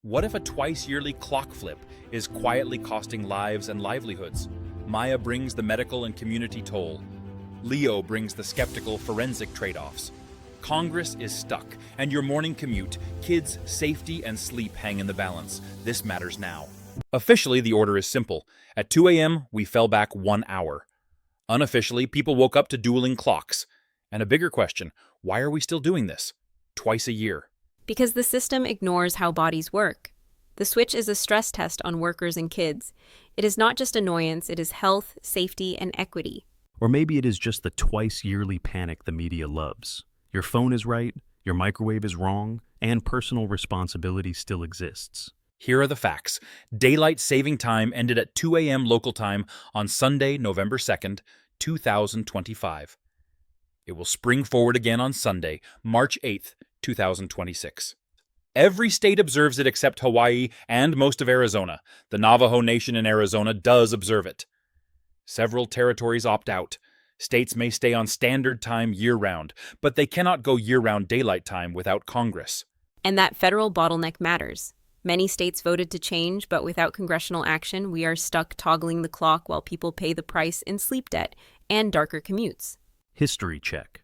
What if a twice-yearly clock flip is quietly costing lives and livelihoods? Maya brings the medical and community toll. Leo brings the skeptical forensic trade-offs. Congress is stuck, and your morning commute, kids' safety and sleep hang in the balance. This matters now. Officially, the order is simple. At 2 a.m., we fell back 1 hour. Unofficially, people woke up to dueling clocks. And a bigger question, why are we still doing this? Twice a year. Because the system ignores how bodies work. The switch is a stress test on workers and kids. It is not just annoyance, it is health, safety, and equity. Or maybe it is just the twice-yearly panic the media loves. Your phone is right, your microwave is wrong, and personal responsibility still exists. Here are the facts. Daylight saving time ended at 2 a.m. local time on Sunday, November 2nd, 2025. It will spring forward again on Sunday, March 8th, 2026. Every state observes it except Hawaii and most of Arizona. The Navajo Nation in Arizona does observe it. Several territories opt out. States may stay on standard time year-round, but they cannot go year-round daylight time without Congress. And that federal bottleneck matters. Many states voted to change, but without congressional action, we are stuck toggling the clock while people pay the price in sleep debt and darker commutes. History check.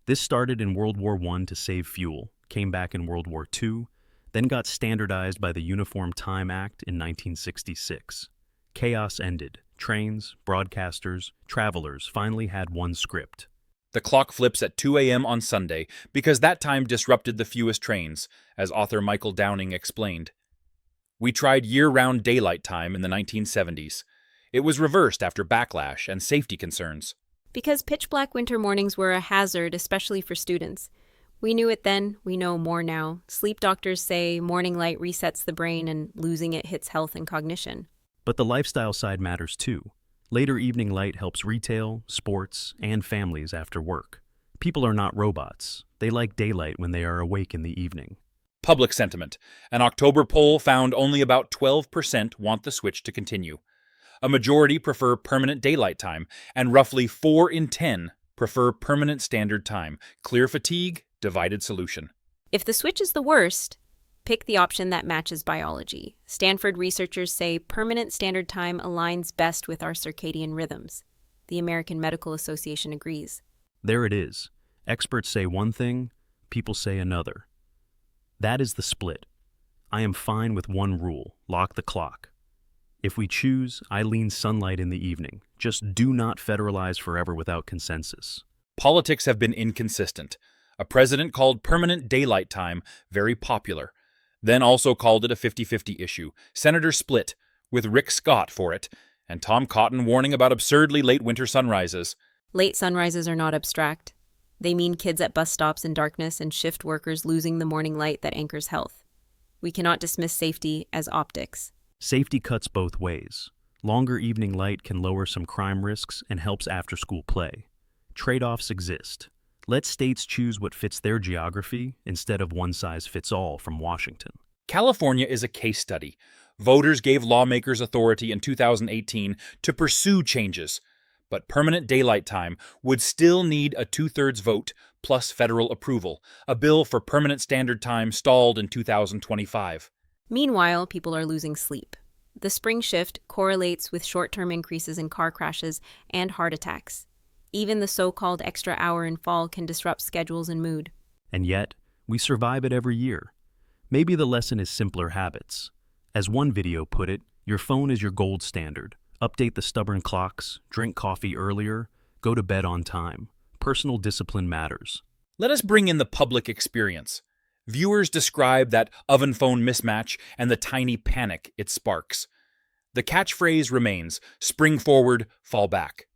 This started in World War I to save fuel, came back in World War II, then got standardized by the Uniform Time Act in 1966. Chaos ended. Trains, broadcasters, travelers finally had one script. The clock flips at 2 a.m. on Sunday because that time disrupted the fewest trains, as author Michael Downing explained. We tried year-round daylight time in the 1970s. It was reversed after backlash and safety concerns. Because pitch-black winter mornings were a hazard, especially for students. We knew it then, we know more now. Sleep doctors say morning light resets the brain and losing it hits health and cognition. But the lifestyle side matters too. Later evening light helps retail, sports, and families after work. People are not robots. They like daylight when they are awake in the evening. Public sentiment. An October poll found only about 12% want the switch to continue. A majority prefer permanent daylight time, and roughly 4 in 10 prefer permanent standard time. Clear fatigue, divided solution. If the switch is the worst, pick the option that matches biology. Stanford researchers say permanent standard time aligns best with our circadian rhythms. The American Medical Association agrees. There it is. Experts say one thing, people say another. That is the split. I am fine with one rule, lock the clock. If we choose, I lean sunlight in the evening. Just do not federalize forever without consensus. Politics have been inconsistent. A president called permanent daylight time very popular, then also called it a 50-50 issue. Senators split, with Rick Scott for it, and Tom Cotton warning about absurdly late winter sunrises. Late sunrises are not abstract. They mean kids at bus stops in darkness and shift workers losing the morning light that anchors health. We cannot dismiss safety as optics. Safety cuts both ways. Longer evening light can lower some crime risks and helps after-school play. Trade-offs exist. Let states choose what fits their geography instead of one-size-fits-all from Washington. California is a case study. Voters gave lawmakers authority in 2018 to pursue changes, but permanent daylight time would still need a 2/3 vote plus federal approval. A bill for permanent standard time stalled in 2025. Meanwhile, people are losing sleep. The spring shift correlates with short-term increases in car crashes and heart attacks. Even the so-called extra hour in fall can disrupt schedules and mood. And yet, we survive it every year. Maybe the lesson is simpler habits. As one video put it, your phone is your gold standard. Update the stubborn clocks, drink coffee earlier, go to bed on time. Personal discipline matters. Let us bring in the public experience. Viewers describe that oven-phone mismatch and the tiny panic it sparks. The catchphrase remains, spring forward, fall back.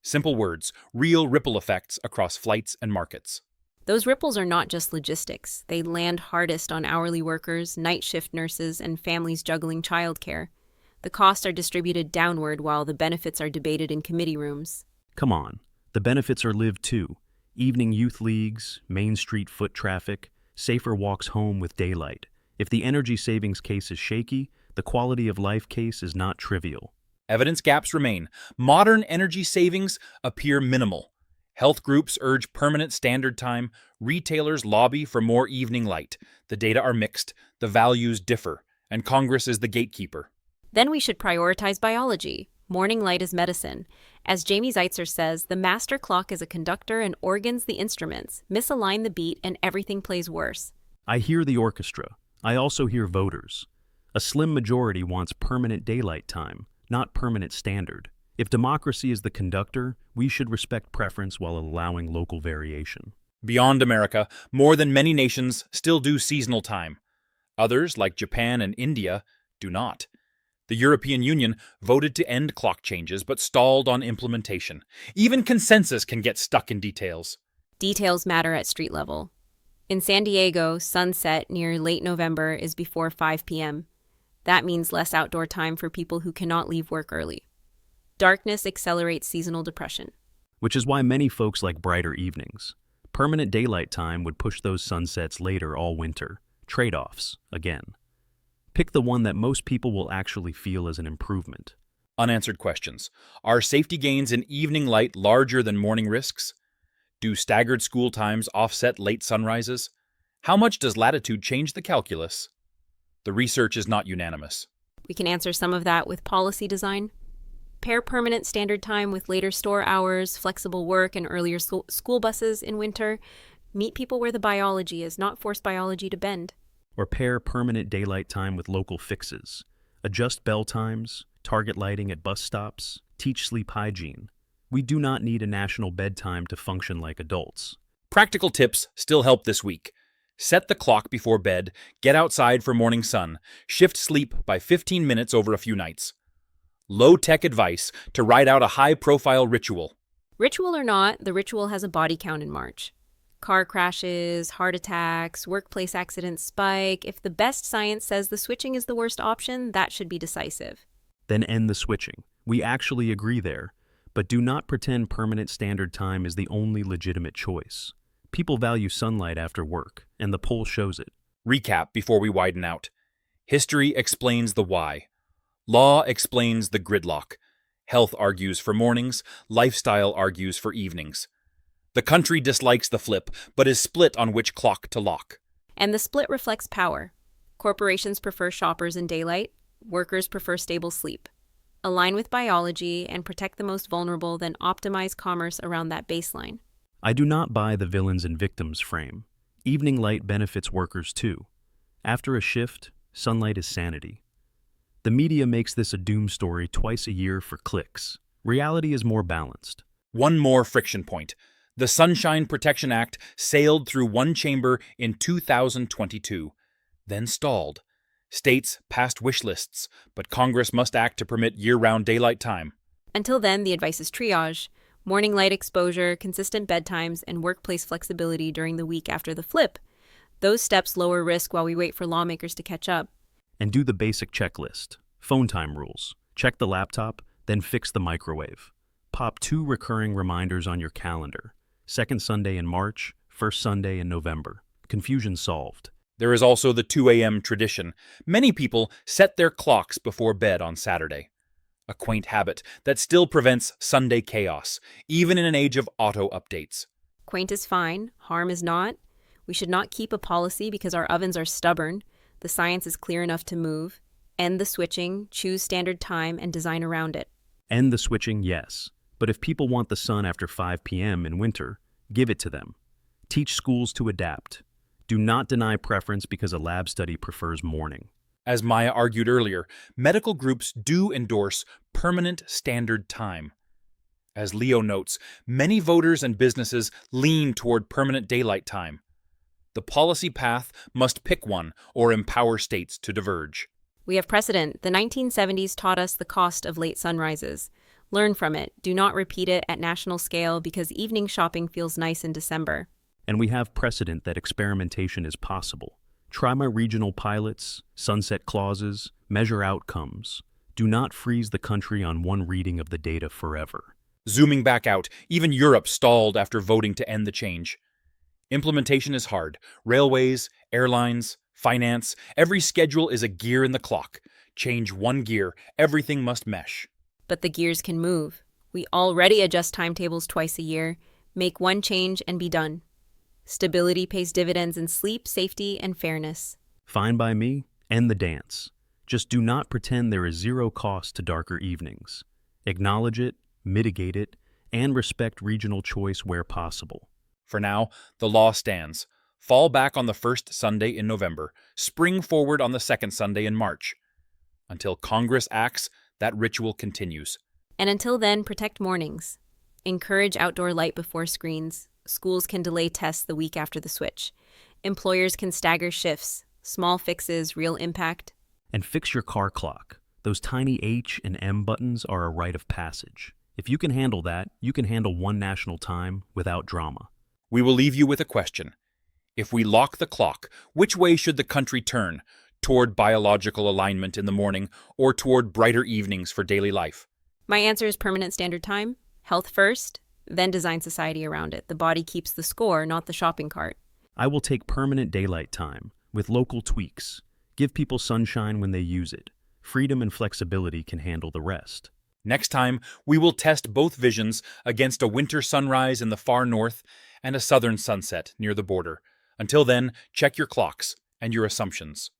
Simple words, real ripple effects across flights and markets. Those ripples are not just logistics. They land hardest on hourly workers, night shift nurses, and families juggling childcare. The costs are distributed downward while the benefits are debated in committee rooms. Come on, the benefits are lived too. Evening youth leagues, Main Street foot traffic, safer walks home with daylight. If the energy savings case is shaky, the quality of life case is not trivial. Evidence gaps remain. Modern energy savings appear minimal. Health groups urge permanent standard time. Retailers lobby for more evening light. The data are mixed. The values differ. and Congress is the gatekeeper. Then we should prioritize biology. Morning light is medicine. As Jamie Zeitzer says, the master clock is a conductor and organs the instruments. Misalign the beat and everything plays worse. I hear the orchestra. I also hear voters. A slim majority wants permanent daylight time, not permanent standard. If democracy is the conductor, we should respect preference while allowing local variation. Beyond America, more than many nations still do seasonal time. Others, like Japan and India, do not. The European Union voted to end clock changes but stalled on implementation. Even consensus can get stuck in details. Details matter at street level. In San Diego, sunset near late November is before 5 p.m. That means less outdoor time for people who cannot leave work early. Darkness accelerates seasonal depression. Which is why many folks like brighter evenings. Permanent daylight time would push those sunsets later all winter. Trade-offs, again. Pick the one that most people will actually feel as an improvement. Unanswered questions. Are safety gains in evening light larger than morning risks? Do staggered school times offset late sunrises? How much does latitude change the calculus? The research is not unanimous. We can answer some of that with policy design. Pair permanent standard time with later store hours, flexible work, and earlier school buses in winter. Meet people where the biology is, not force biology to bend. Or pair permanent daylight time with local fixes. Adjust bell times, target lighting at bus stops, teach sleep hygiene. We do not need a national bedtime to function like adults. Practical tips still help this week. Set the clock before bed, get outside for morning sun, shift sleep by 15 minutes over a few nights. Low-tech advice to ride out a high-profile ritual. Ritual or not, the ritual has a body count in March. Car crashes, heart attacks, workplace accidents spike. If the best science says the switching is the worst option, that should be decisive. Then end the switching. We actually agree there, but do not pretend permanent standard time is the only legitimate choice. People value sunlight after work, and the poll shows it. Recap before we widen out. History explains the why. Law explains the gridlock. Health argues for mornings, lifestyle argues for evenings. The country dislikes the flip, but is split on which clock to lock. And the split reflects power. Corporations prefer shoppers in daylight. Workers prefer stable sleep. Align with biology and protect the most vulnerable, then optimize commerce around that baseline. I do not buy the villains and victims frame. Evening light benefits workers too. After a shift, sunlight is sanity. The media makes this a doom story twice a year for clicks. Reality is more balanced. One more friction point. The Sunshine Protection Act sailed through one chamber in 2022, then stalled. States passed wish lists, but Congress must act to permit year-round daylight time. Until then, the advice is triage. Morning light exposure, consistent bedtimes, and workplace flexibility during the week after the flip. Those steps lower risk while we wait for lawmakers to catch up. And do the basic checklist. Phone time rules. Check the laptop, then fix the microwave. Pop 2 recurring reminders on your calendar. Second Sunday in March, first Sunday in November. Confusion solved. There is also the 2 a.m. tradition. Many people set their clocks before bed on Saturday. A quaint habit that still prevents Sunday chaos, even in an age of auto-updates. Quaint is fine, harm is not. We should not keep a policy because our ovens are stubborn. The science is clear enough to move. End the switching, choose standard time, and design around it. End the switching, yes. But if people want the sun after 5 p.m. in winter, give it to them. Teach schools to adapt. Do not deny preference because a lab study prefers morning. As Maya argued earlier, medical groups do endorse permanent standard time. As Leo notes, many voters and businesses lean toward permanent daylight time. The policy path must pick one or empower states to diverge. We have precedent. The 1970s taught us the cost of late sunrises. Learn from it. Do not repeat it at national scale because evening shopping feels nice in December. And we have precedent that experimentation is possible. Try my regional pilots, sunset clauses, measure outcomes. Do not freeze the country on one reading of the data forever. Zooming back out, even Europe stalled after voting to end the change. Implementation is hard. Railways, airlines, finance, every schedule is a gear in the clock. Change one gear, everything must mesh. But the gears can move. We already adjust timetables twice a year. Make one change and be done. Stability pays dividends in sleep, safety, and fairness. Fine by me, end the dance. Just do not pretend there is zero cost to darker evenings. Acknowledge it, mitigate it, and respect regional choice where possible. For now, the law stands. Fall back on the first Sunday in November. Spring forward on the second Sunday in March. Until Congress acts, that ritual continues. And until then, protect mornings. Encourage outdoor light before screens. Schools can delay tests the week after the switch. Employers can stagger shifts. Small fixes, real impact. And fix your car clock. Those tiny H and M buttons are a rite of passage. If you can handle that, you can handle one national time without drama. We will leave you with a question. If we lock the clock, which way should the country turn? Toward biological alignment in the morning or toward brighter evenings for daily life? My answer is permanent standard time. Health first, then design society around it. The body keeps the score, not the shopping cart. I will take permanent daylight time with local tweaks. Give people sunshine when they use it. Freedom and flexibility can handle the rest. Next time, we will test both visions against a winter sunrise in the far north and a southern sunset near the border. Until then, check your clocks and your assumptions.